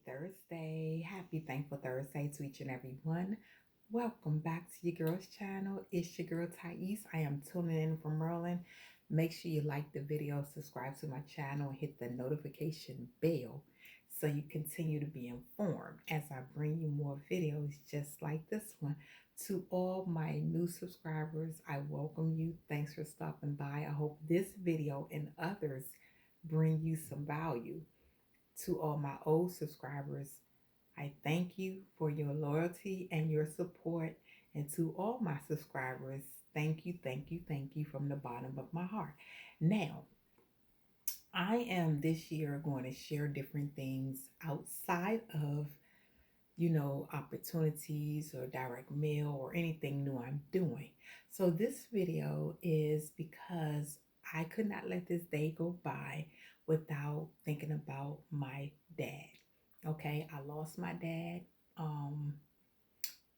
Thursday. Happy Thankful Thursday to each and every one. Welcome back to your girl's channel. It's your girl Thais. I am tuning in from Maryland. Make sure you like the video, subscribe to my channel, and hit the notification bell so you continue to be informed as I bring you more videos just like this one. To all my new subscribers, I welcome you. Thanks for stopping by. I hope this video and others bring you some value. To all my old subscribers, I thank you for your loyalty and your support. And to all my subscribers, thank you, thank you, thank you from the bottom of my heart. Now, I am this year going to share different things outside of, opportunities or direct mail or anything new I'm doing. So this video is because I could not let this day go by without thinking about my dad. Okay, I lost my dad um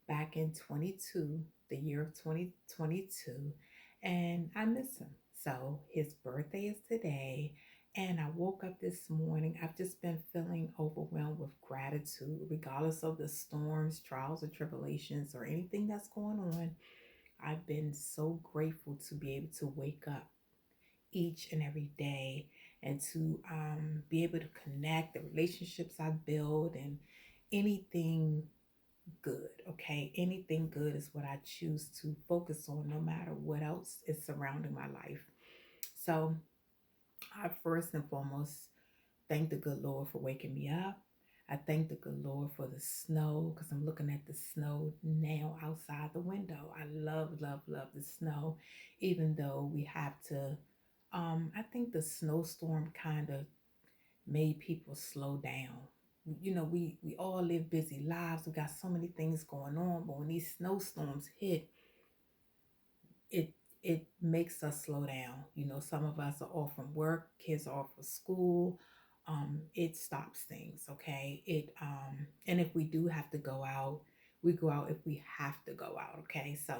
back in 22, the year of 2022, and I miss him. So his birthday is today, and I woke up this morning. I've just been feeling overwhelmed with gratitude, regardless of the storms, trials, or tribulations, or anything that's going on. I've been so grateful to be able to wake up each and every day and to be able to connect the relationships I build and anything good. Okay, anything good is what I choose to focus on, no matter what else is surrounding my life. So I first and foremost thank the good Lord for waking me up. I thank the good Lord for the snow because I'm looking at the snow now outside the window. I love, love, love the snow, even though we have to. I think the snowstorm kind of made people slow down. We all live busy lives. We got so many things going on, but when these snowstorms hit, it it makes us slow down. Some of us are off from work, kids are off from school. It stops things, okay? It and if we do have to go out, we go out if we have to go out, okay? So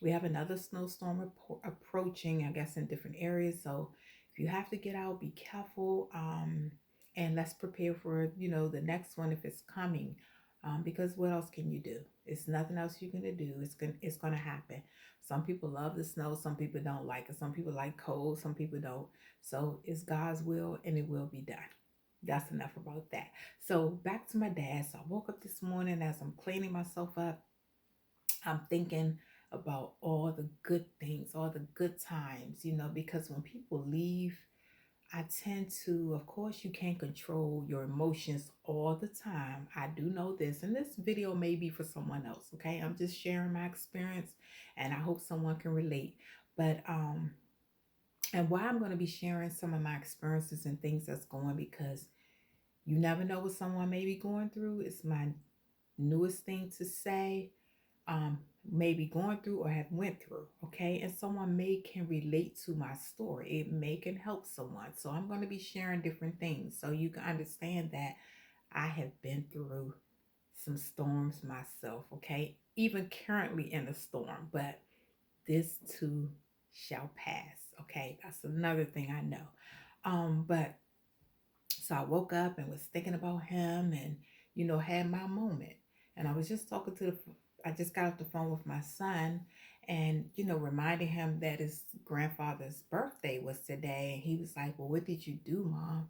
we have another snowstorm approaching, I guess, in different areas. So if you have to get out, be careful. And let's prepare for the next one if it's coming. Because what else can you do? It's nothing else you're gonna do. It's gonna happen. Some people love the snow, some people don't like it. Some people like cold, some people don't. So it's God's will and it will be done. That's enough about that. So back to my dad. So I woke up this morning as I'm cleaning myself up. I'm thinking about all the good things, all the good times, because when people leave, I tend to, of course, you can't control your emotions all the time. I do know this, and this video may be for someone else, okay? I'm just sharing my experience, and I hope someone can relate. But and why I'm going to be sharing some of my experiences and things that's going, because you never know what someone may be going through. It's my newest thing to say. um Maybe going through or have went through, okay, and someone may can relate to my story. It may can help someone. So I'm going to be sharing different things so you can understand that I have been through some storms myself, okay, even currently in a storm, but this too shall pass, okay. That's another thing I know. But so I woke up and was thinking about him and, had my moment. And I was just talking to I just got off the phone with my son and, reminding him that his grandfather's birthday was today. And he was like, well, what did you do, Mom?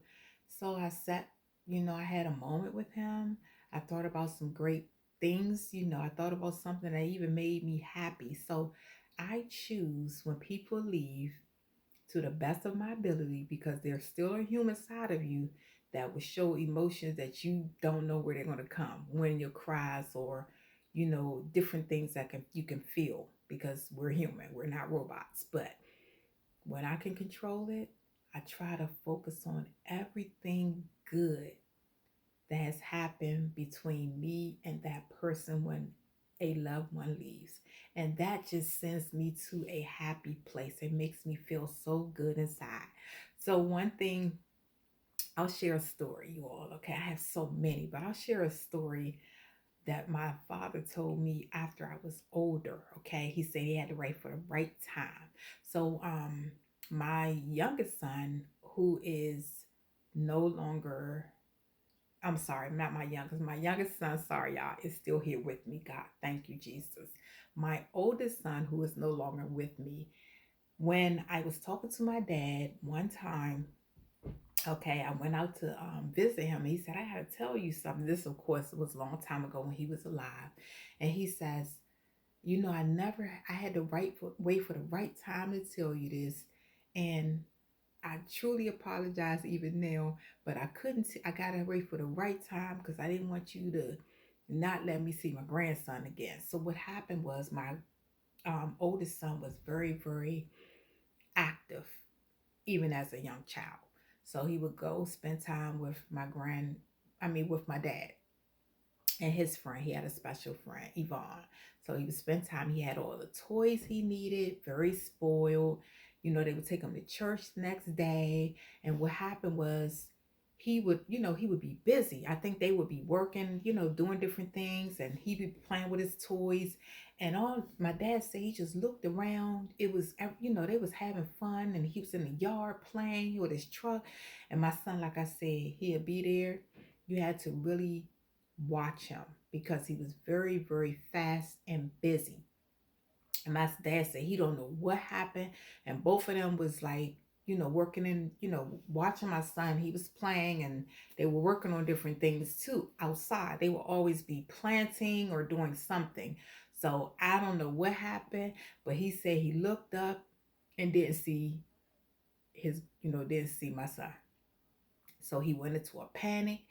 So I sat, I had a moment with him. I thought about some great things. I thought about something that even made me happy. So I choose when people leave to the best of my ability, because there's still a human side of you that will show emotions that you don't know where they're going to come, when your cries or different things that can you can feel, because we're human, we're not robots. But when I can control it, I try to focus on everything good that has happened between me and that person when a loved one leaves. And that just sends me to a happy place. It makes me feel so good inside. So, one thing, I'll share a story, you all. Okay, I have so many, but I'll share a story that my father told me after I was older. Okay, he said he had to wait for the right time. So, my youngest son, who is no longer I'm sorry, not my youngest. My youngest son, sorry, y'all, is still here with me. God, thank you, Jesus. My oldest son, who is no longer with me, when I was talking to my dad one time, okay, I went out to visit him. He said, I had to tell you something. This, of course, was a long time ago when he was alive. And he says, you know, I had to wait for the right time to tell you this. And I truly apologize even now, but I couldn't, I got to wait for the right time because I didn't want you to not let me see my grandson again. So what happened was my oldest son was very, very active, even as a young child. So he would go spend time with with my dad and his friend. He had a special friend, Yvonne. So he would spend time. He had all the toys he needed, very spoiled. You know, they would take him to church the next day. And what happened was he would be busy. I think they would be working, doing different things, and he'd be playing with his toys. And all my dad said, he just looked around. It was, they was having fun, and he was in the yard playing with his truck. And my son, like I said, he'd be there. You had to really watch him because he was very, very fast and busy. And my dad said he don't know what happened. And both of them was like, working in, watching my son. He was playing and they were working on different things too outside. They will always be planting or doing something. So I don't know what happened, but he said he looked up and didn't see my son. So he went into a panic.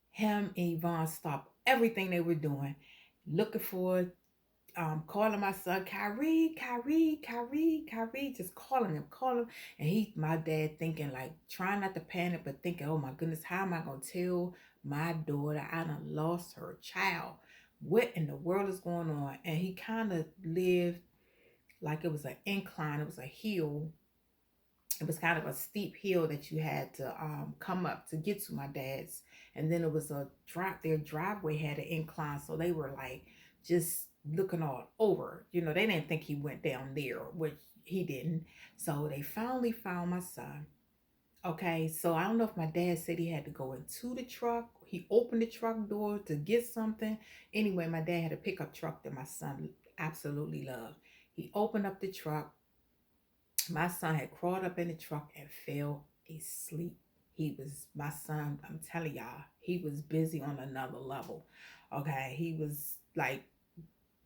Him and Yvonne stopped everything they were doing, looking for, calling my son, Kyrie, Kyrie, Kyrie, Kyrie, just calling him. And my dad thinking, like, trying not to panic, but thinking, oh my goodness, how am I going to tell my daughter I done lost her child? What in the world is going on? And he kind of lived like it was an incline, it was a hill. It was kind of a steep hill that you had to come up to get to my dad's. And then it was a drop. Their driveway had an incline. So they were like just looking all over. They didn't think he went down there, which he didn't. So they finally found my son. Okay, so I don't know if my dad said he had to go into the truck. He opened the truck door to get something. Anyway, my dad had a pickup truck that my son absolutely loved. He opened up the truck. My son had crawled up in the truck and fell asleep. My son, I'm telling y'all, he was busy on another level. Okay. He was like,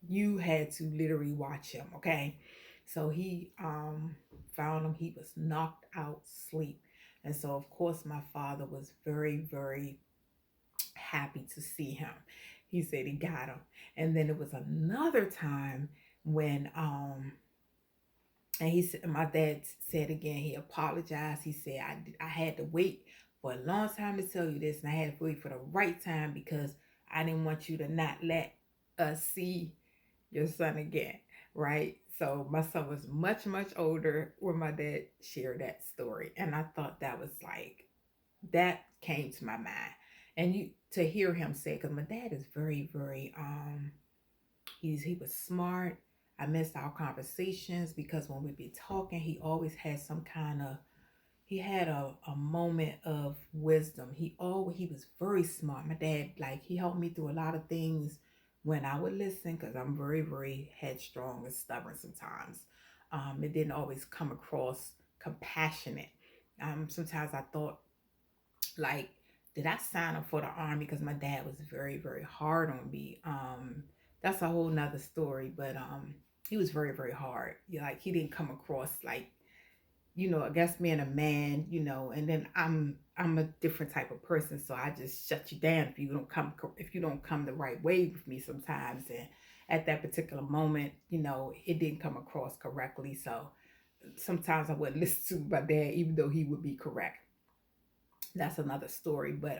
you had to literally watch him. Okay. So he found him. He was knocked out sleep. And so, of course, my father was very, very happy to see him. He said he got him. And then it was another time when and he said, my dad said again, he apologized. He said, I had to wait for a long time to tell you this, and I had to wait for the right time because I didn't want you to not let us see your son again, right? So my son was much, much older when my dad shared that story. And I thought that was like, that came to my mind. And to hear him say, because my dad is very, very he was smart. I missed our conversations because when we'd be talking, he always had some kind of, he had a moment of wisdom. He was very smart. My dad, like, he helped me through a lot of things when I would listen, because I'm very, very headstrong and stubborn sometimes. It didn't always come across compassionate. Sometimes I thought, like, did I sign up for the army? Because my dad was very, very hard on me. That's a whole nother story, but he was very, very hard. Yeah, like, he didn't come across like, I guess being a man, and then I'm a different type of person, so I just shut you down if you don't come the right way with me sometimes. And at that particular moment, it didn't come across correctly. So sometimes I wouldn't listen to my dad, even though he would be correct. That's another story. But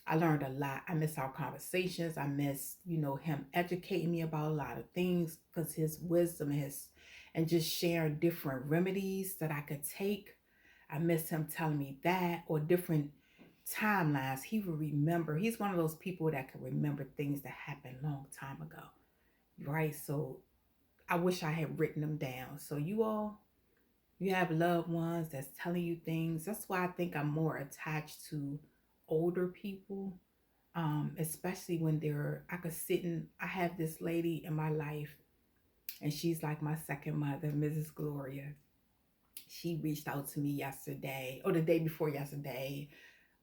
I learned a lot. I miss our conversations. I miss, him educating me about a lot of things, because his wisdom and just sharing different remedies that I could take. I miss him telling me that, or different timelines. He will remember. He's one of those people that can remember things that happened a long time ago. Right? So I wish I had written them down. So you have loved ones that's telling you things. That's why I think I'm more attached to older people, especially when I have this lady in my life, and she's like my second mother, Mrs. Gloria. She reached out to me yesterday or the day before yesterday,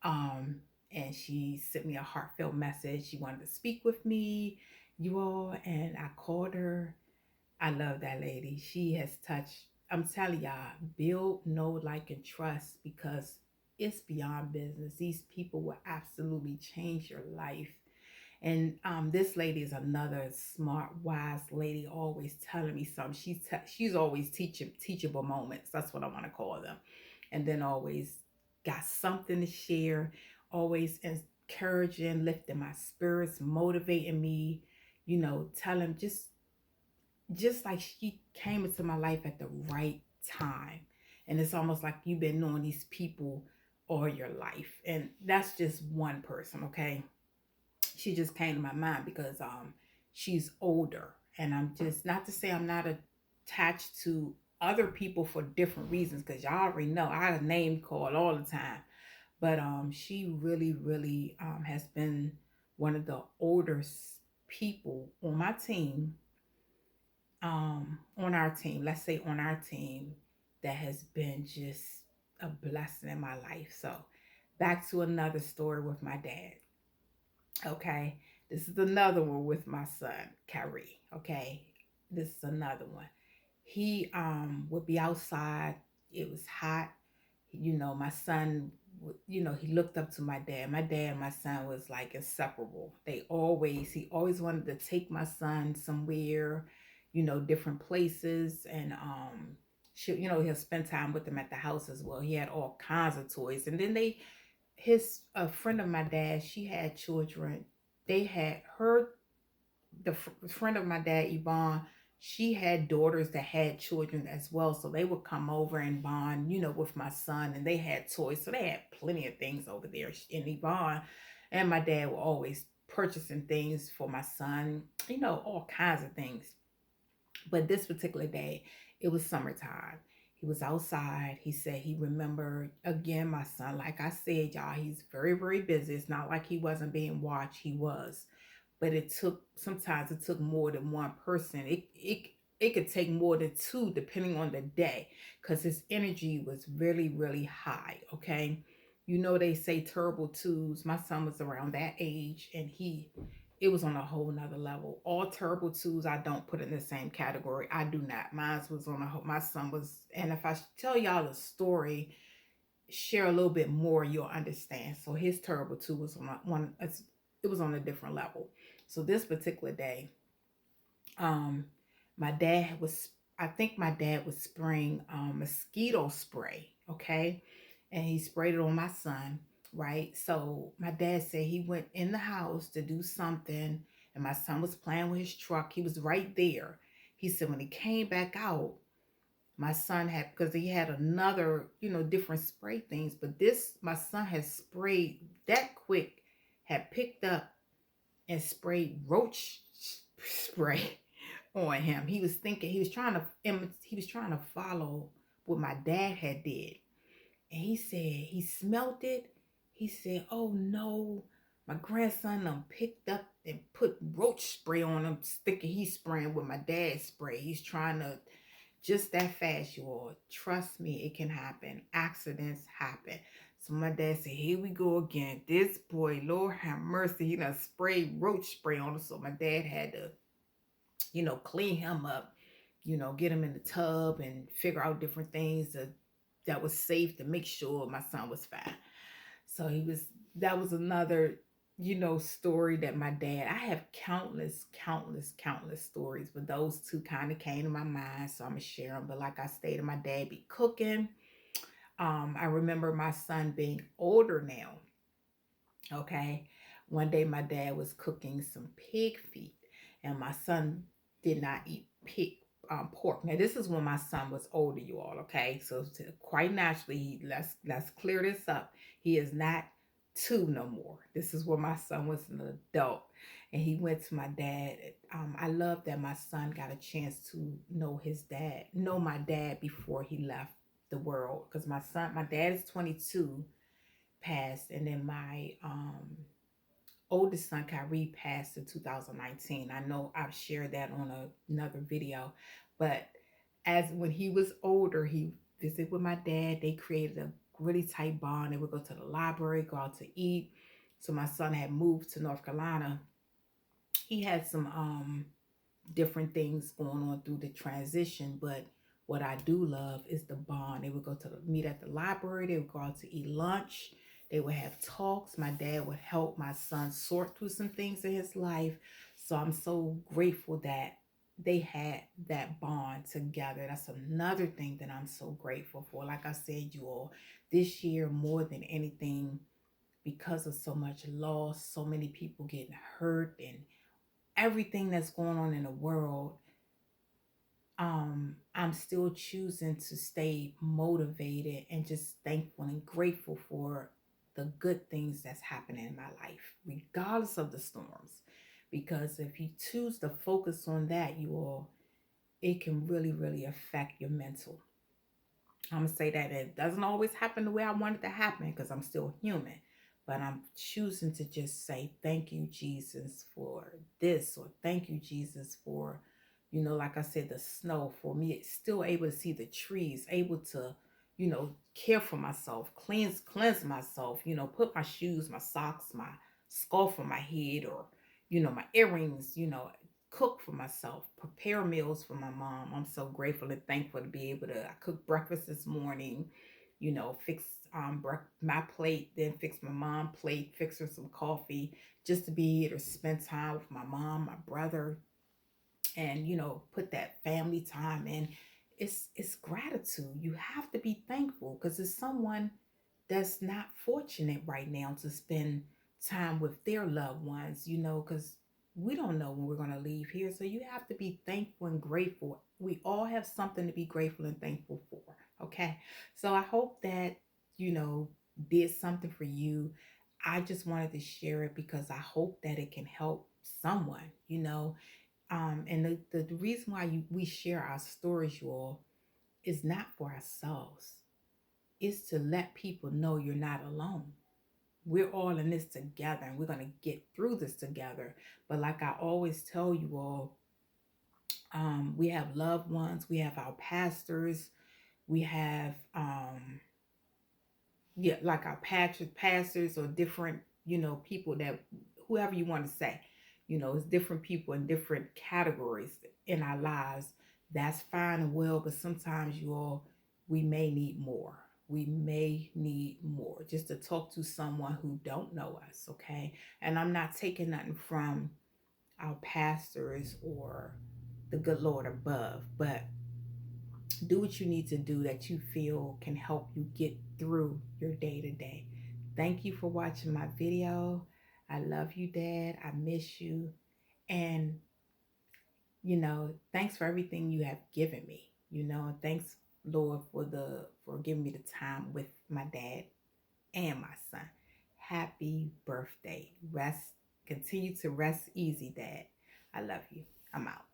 um, and she sent me a heartfelt message. She wanted to speak with me, you all, and I called her. I love that lady. She has touched, I'm telling y'all, build, know, like, and trust, because it's beyond business. These people will absolutely change your life. And this lady is another smart, wise lady, always telling me something. She's always teachable moments. That's what I want to call them. And then always got something to share, always encouraging, lifting my spirits, motivating me, telling just like she came into my life at the right time. And it's almost like you've been knowing these people all your life. And that's just one person, okay? She just came to my mind because she's older, and I'm just, not to say I'm not attached to other people for different reasons, because y'all already know I name call all the time. But she really, really has been one of the older people on my team, on our team, let's say on our team, that has been just a blessing in my life. So back to another story with my dad. Okay, this is another one with my son, Kyrie. Okay, this is another one. He would be outside. It was hot. My son, he looked up to my dad. My dad and my son was like inseparable. He always wanted to take my son somewhere, different places, and he'll spend time with them at the house as well. He had all kinds of toys, and then a friend of my dad, she had children. They had her, friend of my dad, Yvonne, she had daughters that had children as well. So they would come over and bond, with my son, and they had toys. So they had plenty of things over there. And Yvonne and my dad were always purchasing things for my son, all kinds of things. But this particular day, it was summertime. He was outside. He said he remembered, again, my son. Like I said, y'all, he's very, very busy. It's not like he wasn't being watched. He was. But sometimes it took more than one person. It could take more than two depending on the day, because his energy was really, really high. Okay. They say terrible twos. My son was around that age, and it was on a whole nother level. All terrible twos I don't put in the same category. I do not. Mine was on a whole, my son was, and if I tell y'all the story, share a little bit more, you'll understand. So his terrible two was on it was on a different level. So this particular day, um, my dad was, I think my dad was spraying mosquito spray, okay, and he sprayed it on my son, right? So my dad said he went in the house to do something, and my son was playing with his truck. He was right there. He said when he came back out, my son had, because he had another, different spray things, but this, my son had sprayed that quick, had picked up and sprayed roach spray on him. He was thinking, he was trying to follow what my dad had did. And he said he smelt it. He said, "Oh no, my grandson picked up and put roach spray on him, thinking he's spraying with my dad's spray. He's trying to, just that fast, you all. Trust me, it can happen. Accidents happen." So my dad said, "Here we go again. This boy, Lord have mercy, he done sprayed roach spray on him." So my dad had to, clean him up, get him in the tub and figure out different things that was safe to make sure my son was fine. So that was another, story that my dad, I have countless, countless, countless stories, but those two kind of came to my mind. So I'm going to share them. But like I stated, my dad be cooking. I remember my son being older now. Okay. One day my dad was cooking some pig feet, and my son did not eat pork. Now this is when my son was older, you all. Okay. So quite naturally, let's clear this up. He is not two no more. This is when my son was an adult, and he went to my dad. I love that my son got a chance to know my dad before he left the world, because my dad is 22, passed, and then my oldest son Kyrie passed in 2019. I know I've shared that on another video, but as when he was older, he visited with my dad. They created a really tight bond. They would go to the library, go out to eat. So my son had moved to North Carolina. He had some different things going on through the transition, but what I do love is the bond. They would go to meet at the library. They would go out to eat lunch. They would have talks. My dad would help my son sort through some things in his life. So I'm so grateful that they had that bond together. That's another thing that I'm so grateful for. Like I said, you all, this year more than anything, because of so much loss, so many people getting hurt, and everything that's going on in the world, I'm still choosing to stay motivated and just thankful and grateful for the good things that's happening in my life, regardless of the storms. Because if you choose to focus on that, you all, it can really, really affect your mental. I'm gonna say that it doesn't always happen the way I want it to happen because I'm still human. But I'm choosing to just say thank you, Jesus, for this, or thank you, Jesus, for, like I said, the snow. For me, it's still able to see the trees, able to, care for myself, cleanse myself, put my shoes, my socks, my scarf on my head, or, my earrings, cook for myself, prepare meals for my mom. I'm so grateful and thankful to be able to. I cooked breakfast this morning, fix my plate, then fix my mom plate, fix her some coffee, just to be able to spend time with my mom, my brother, and put that family time in. It's gratitude. You have to be thankful because it's someone that's not fortunate right now to spend time with their loved ones, because we don't know when we're going to leave here. So you have to be thankful and grateful. We all have something to be grateful and thankful for. Okay. So I hope that, you know, did something for you. I just wanted to share it because I hope that it can help someone. And the reason why we share our stories, you all, is not for ourselves. It's to let people know you're not alone. We're all in this together and we're going to get through this together. But like I always tell you all, we have loved ones, we have our pastors, we have, yeah, like our pastors or different, people that, whoever you want to say, it's different people in different categories in our lives. That's fine and well, but sometimes you all, we may need more. We may need more just to talk to someone who don't know us, okay? And I'm not taking nothing from our pastors or the good Lord above, but do what you need to do that you feel can help you get through your day to day. Thank you for watching my video. I love you, Dad. I miss you. And, thanks for everything you have given me. Thanks, Lord, for giving me the time with my dad and my son. Happy birthday. Continue to rest easy, Dad. I love you. I'm out.